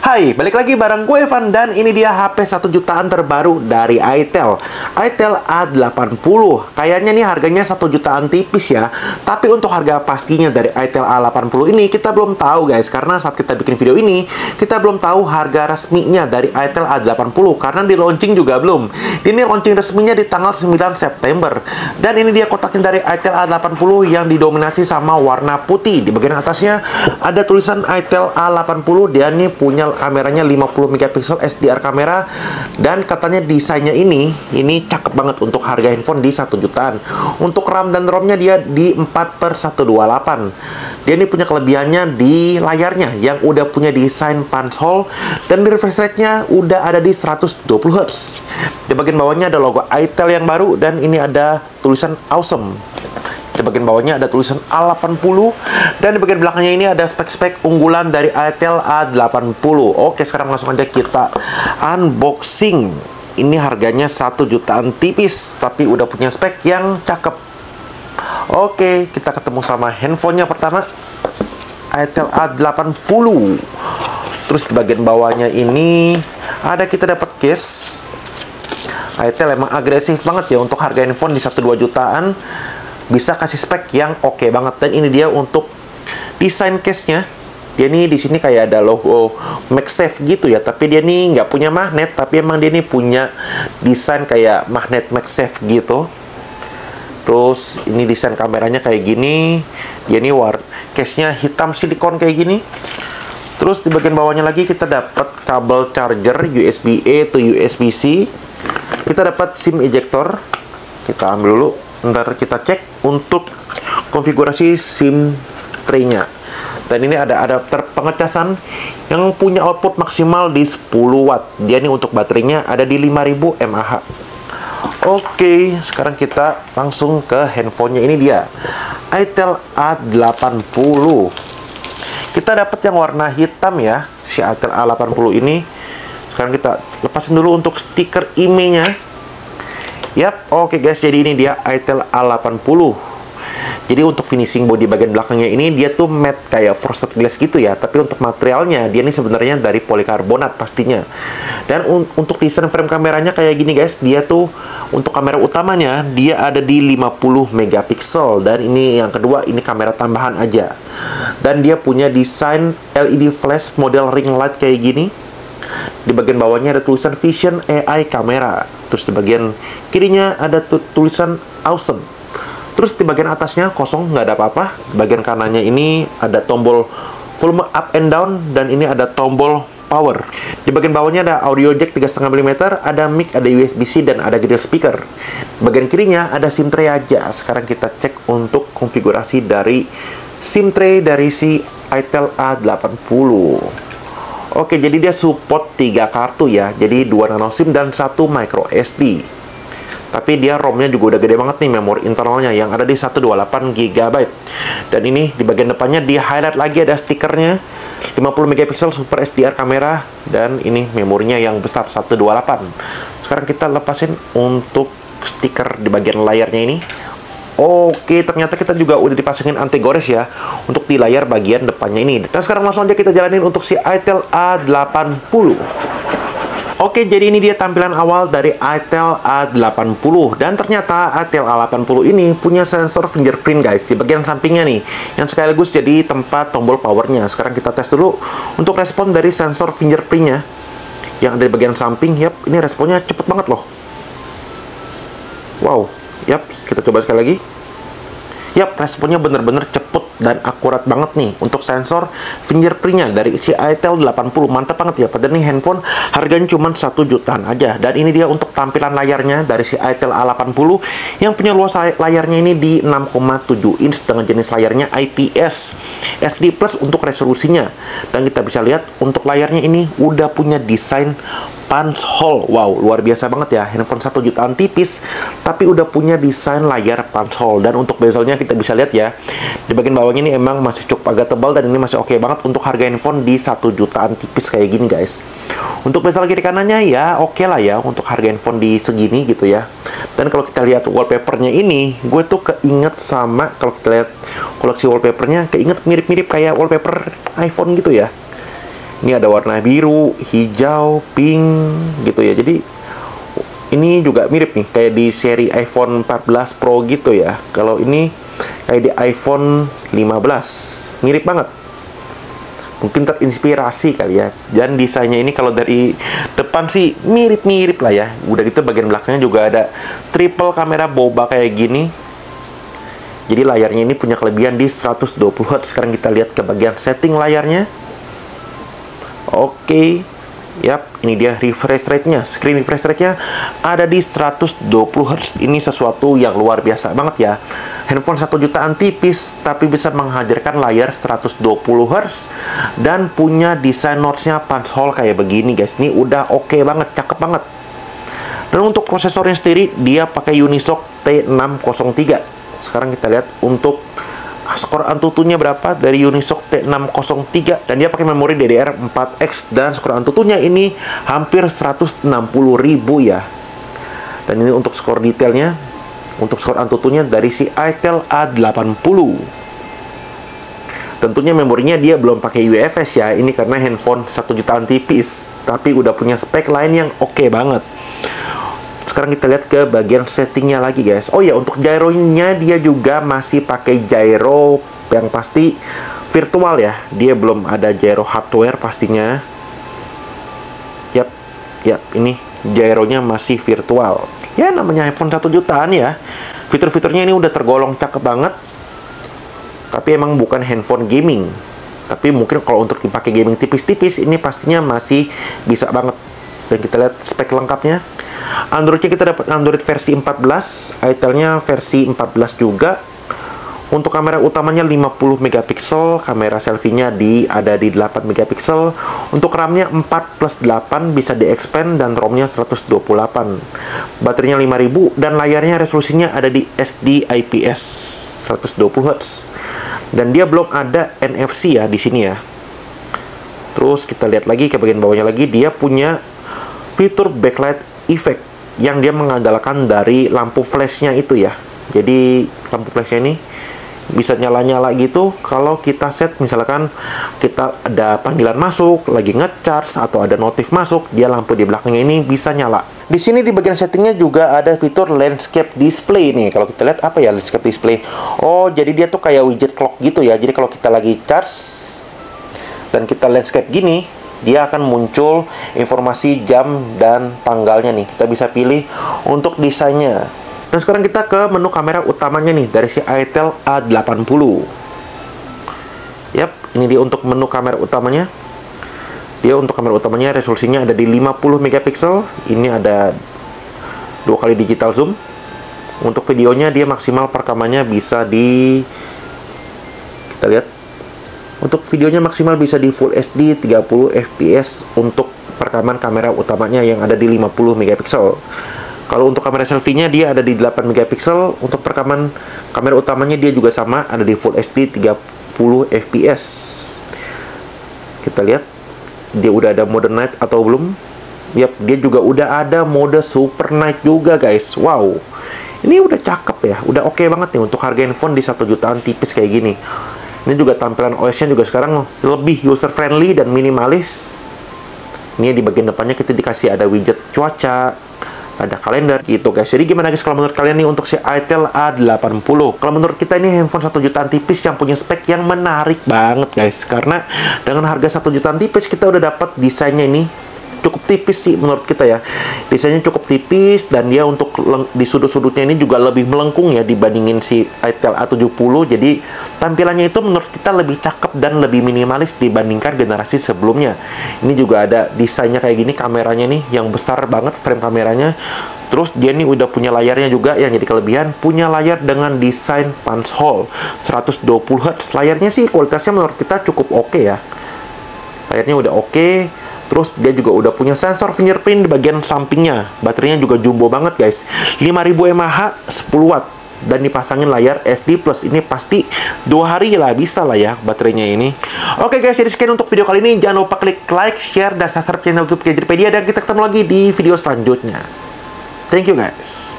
Hai, balik lagi bareng gue Evan dan ini dia HP 1 jutaan terbaru dari itel. itel A80. Kayaknya nih harganya 1 jutaan tipis ya. Tapi untuk harga pastinya dari itel A80 ini kita belum tahu guys, karena saat kita bikin video ini kita belum tahu harga resminya dari itel A80 karena di launching juga belum. Ini launching resminya di tanggal 9 September. Dan ini dia kotaknya dari itel A80 yang didominasi sama warna putih. Di bagian atasnya ada tulisan itel A80. Dia nih punya kameranya 50 megapiksel SDR kamera, dan katanya desainnya ini cakep banget untuk harga handphone di 1 jutaan. Untuk RAM dan ROM-nya dia di 4/128. Dia ini punya kelebihannya di layarnya yang udah punya desain punch hole, dan di refresh rate-nya udah ada di 120 Hz. Di bagian bawahnya ada logo itel yang baru, dan ini ada tulisan awesome. Di bagian bawahnya ada tulisan A80, dan di bagian belakangnya ini ada spek-spek unggulan dari itel A80. Oke, sekarang langsung aja kita unboxing. Ini harganya 1 jutaan tipis, tapi udah punya spek yang cakep. Oke, kita ketemu sama handphonenya pertama, itel A80. Terus di bagian bawahnya ini kita dapat case. itel emang agresif banget ya untuk harga handphone di 1-2 jutaan. Bisa kasih spek yang oke banget. Dan ini dia untuk desain case-nya. Dia nih di sini kayak ada logo MagSafe gitu ya, tapi dia nih nggak punya magnet, tapi emang dia nih punya desain kayak magnet MagSafe gitu. Terus ini desain kameranya kayak gini. Dia nih case-nya hitam silikon kayak gini. Terus di bagian bawahnya lagi kita dapat kabel charger USB-A to USB-C. Kita dapat SIM ejector. Kita ambil dulu. Ntar kita cek untuk konfigurasi SIM tray-nya. Dan ini ada adapter pengecasan yang punya output maksimal di 10 watt. Dia nih untuk baterainya ada di 5000 mAh. Oke, sekarang kita langsung ke handphonenya. Ini dia itel A80. Kita dapat yang warna hitam ya, si itel A80 ini. Sekarang kita lepasin dulu untuk stiker IMEI-nya. Yap, oke guys, jadi ini dia itel A80. Jadi untuk finishing body bagian belakangnya ini dia tuh matte kayak frosted glass gitu ya. Tapi untuk materialnya dia ini sebenarnya dari polikarbonat pastinya. Dan untuk desain frame kameranya kayak gini guys. Dia tuh untuk kamera utamanya dia ada di 50 megapiksel. Dan ini yang kedua, ini kamera tambahan aja. Dan dia punya desain LED flash model ring light kayak gini. Di bagian bawahnya ada tulisan Vision AI Camera. Terus di bagian kirinya ada tulisan Awesome. Terus di bagian atasnya kosong, nggak ada apa-apa. Di bagian kanannya ini ada tombol volume up and down, dan ini ada tombol power. Di bagian bawahnya ada audio jack 3,5 mm, ada mic, ada USB-C, dan ada grill speaker. Di bagian kirinya ada SIM tray aja. Sekarang kita cek untuk konfigurasi dari SIM tray dari si itel A80. Oke, jadi dia support 3 kartu ya. Jadi 2 nano SIM dan 1 micro SD. Tapi dia ROM-nya juga udah gede banget nih, memori internalnya yang ada di 128 GB. Dan ini di bagian depannya di highlight lagi ada stikernya 50 megapiksel super SDR kamera, dan ini memorinya yang besar 128. Sekarang kita lepasin untuk stiker di bagian layarnya ini. Oke, ternyata kita juga udah dipasangin anti gores ya untuk di layar bagian depannya ini. Dan sekarang langsung aja kita jalanin untuk si itel A80. Oke, jadi ini dia tampilan awal dari itel A80. Dan ternyata itel A80 ini punya sensor fingerprint guys di bagian sampingnya nih, yang sekaligus jadi tempat tombol powernya. Sekarang kita tes dulu untuk respon dari sensor fingerprintnya yang ada di bagian samping. Yap, ini responnya cepet banget loh. Wow. Yap, kita coba sekali lagi. Yap, responnya bener-bener cepet dan akurat banget nih untuk sensor fingerprintnya dari si itel 80. Mantap banget ya, padahal nih handphone harganya cuma 1 jutaan aja. Dan ini dia untuk tampilan layarnya dari si itel A80 yang punya luas layarnya ini di 6,7 inch dengan jenis layarnya IPS SD Plus untuk resolusinya. Dan kita bisa lihat untuk layarnya ini udah punya desain punch hole. Wow, luar biasa banget ya. Handphone 1 jutaan tipis, tapi udah punya desain layar punch hole. Dan untuk bezelnya kita bisa lihat ya, di bagian bawahnya ini emang masih cukup agak tebal, dan ini masih oke banget untuk harga handphone di 1 jutaan tipis kayak gini guys. Untuk bezel kiri kanannya ya oke lah ya untuk harga handphone di segini gitu ya. Dan kalau kita lihat wallpapernya ini, gue tuh keinget sama, kalau kita lihat koleksi wallpapernya, keinget mirip-mirip kayak wallpaper iPhone gitu ya. Ini ada warna biru, hijau, pink gitu ya. Jadi ini juga mirip nih kayak di seri iPhone 14 Pro gitu ya. Kalau ini kayak di iPhone 15, mirip banget. Mungkin terinspirasi kali ya. Dan desainnya ini kalau dari depan sih mirip-mirip lah ya. Udah gitu bagian belakangnya juga ada triple kamera boba kayak gini. Jadi layarnya ini punya kelebihan di 120 Hz. Sekarang kita lihat ke bagian setting layarnya. Oke. Yap, ini dia refresh rate-nya. Screen refresh rate-nya ada di 120 Hz. Ini sesuatu yang luar biasa banget ya. Handphone 1 jutaan tipis, tapi bisa menghadirkan layar 120 Hz. Dan punya desain notch-nya punch hole kayak begini guys. Ini udah oke banget, cakep banget. Dan untuk prosesornya sendiri, dia pakai Unisoc T603. Sekarang kita lihat untuk skor Antutunya berapa dari Unisoc T603, dan dia pakai memori DDR4X, dan skor Antutunya ini hampir 160.000 ya. Dan ini untuk skor detailnya, untuk skor Antutunya dari si Itel A80. Tentunya memorinya dia belum pakai UFS ya, ini karena handphone 1 jutaan tipis, tapi udah punya spek lain yang oke banget. Sekarang kita lihat ke bagian settingnya lagi guys. Oh ya, untuk gyronya dia juga masih pakai gyro yang pasti virtual ya. Dia belum ada gyro hardware pastinya. Yap, ini gyronya masih virtual. Ya namanya iPhone 1 jutaan ya. Fitur-fiturnya ini udah tergolong cakep banget. Tapi emang bukan handphone gaming. Tapi mungkin kalau untuk dipakai gaming tipis-tipis, ini pastinya masih bisa banget. Dan kita lihat spek lengkapnya. Androidnya kita dapat Android versi 14, Itelnya versi 14 juga. Untuk kamera utamanya 50 megapiksel, kamera selfie-nya ada di 8 megapiksel. Untuk RAM-nya 4+8 bisa di-expand, dan ROM-nya 128. Baterainya 5000 dan layarnya resolusinya ada di SD IPS 120 Hz. Dan dia belum ada NFC ya di sini ya. Terus kita lihat lagi ke bagian bawahnya lagi, dia punya fitur backlight effect yang dia mengandalkan dari lampu flashnya itu ya. Jadi lampu flashnya ini bisa nyala-nyala gitu kalau kita set, misalkan kita ada panggilan masuk, lagi ngecharge atau ada notif masuk, dia lampu di belakangnya ini bisa nyala. Di sini di bagian settingnya juga ada fitur landscape display nih. Kalau kita lihat apa ya landscape display? Oh, jadi dia tuh kayak widget clock gitu ya. Jadi kalau kita lagi charge dan kita landscape gini, dia akan muncul informasi jam dan tanggalnya nih. Kita bisa pilih untuk desainnya. Dan sekarang kita ke menu kamera utamanya nih dari si Itel A80. Yap, ini dia untuk menu kamera utamanya. Dia untuk kamera utamanya resolusinya ada di 50 megapiksel. Ini ada 2 kali digital zoom. Untuk videonya dia maksimal perekamannya bisa di, kita lihat, untuk videonya maksimal bisa di Full HD 30 fps untuk perekaman kamera utamanya yang ada di 50 megapiksel. Kalau untuk kamera selfie-nya dia ada di 8 megapiksel. Untuk perekaman kamera utamanya dia juga sama, ada di Full HD 30 fps. Kita lihat dia udah ada mode night atau belum. Yap, dia juga udah ada mode super night juga guys. Wow, ini udah cakep ya, udah oke banget nih untuk harga handphone di 1 jutaan tipis kayak gini. Ini juga tampilan OS-nya juga sekarang lebih user-friendly dan minimalis. Ini di bagian depannya kita dikasih ada widget cuaca, ada kalender gitu guys. Jadi gimana guys kalau menurut kalian nih untuk si Itel A80? Kalau menurut kita ini handphone 1 jutaan tipis yang punya spek yang menarik banget guys. Karena dengan harga 1 jutaan tipis kita udah dapat desainnya ini cukup tipis sih menurut kita ya. Desainnya cukup tipis, dan dia untuk di sudut-sudutnya ini juga lebih melengkung ya dibandingin si Itel A70. Jadi tampilannya itu menurut kita lebih cakep dan lebih minimalis dibandingkan generasi sebelumnya. Ini juga ada desainnya kayak gini, kameranya nih yang besar banget frame kameranya. Terus dia nih udah punya layarnya juga yang jadi kelebihan, punya layar dengan desain punch hole 120 Hz. Layarnya sih kualitasnya menurut kita cukup oke ya. Layarnya udah oke. Terus dia juga udah punya sensor fingerprint di bagian sampingnya. Baterainya juga jumbo banget guys, 5000 mAh 10 watt. Dan dipasangin layar SD Plus. Ini pasti 2 hari lah bisa lah ya baterainya ini. Oke guys, jadi sekian untuk video kali ini. Jangan lupa klik like, share, dan subscribe channel YouTube Gadgetpedia. Dan kita ketemu lagi di video selanjutnya. Thank you guys.